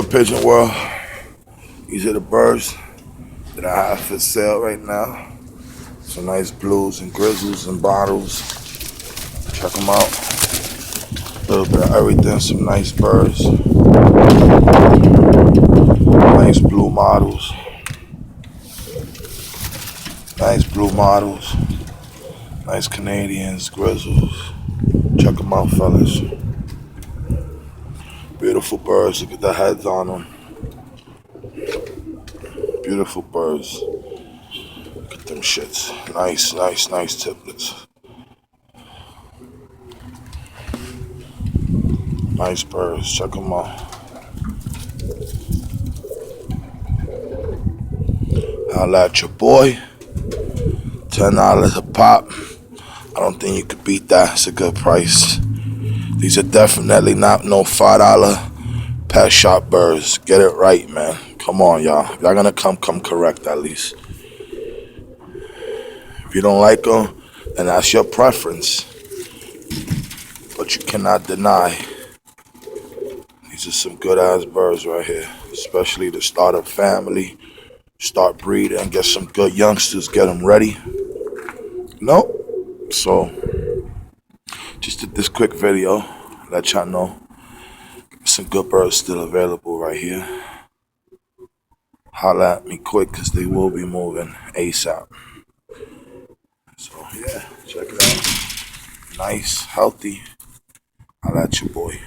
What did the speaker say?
good, Pigeon World? These are the birds that I have for sale right now. Some nice blues and grizzles and bottles. Check them out. A little bit of everything. Some nice birds. Nice blue models. Nice blue models. Nice Canadians, grizzles. Check them out, fellas. Beautiful birds. Look at the heads on them. Beautiful birds. Look at them shits. Nice tipplers. Nice birds. Check them out. Holla at your boy. $10 a pop. I don't think you could beat that. It's a good price. These are definitely not no $5 pet shop birds. Get it right, man. Come on, y'all. If y'all gonna come correct at least. If you don't like them, then that's your preference. But you cannot deny. These are some good ass birds right here. Especially to start a family, start breeding, and get some good youngsters, get them ready. Nope. So, just did this quick video. Let y'all know. Some good birds still available right here. Holla at me quick because they will be moving ASAP. So, yeah, check it out. Nice, healthy. Holla at your boy.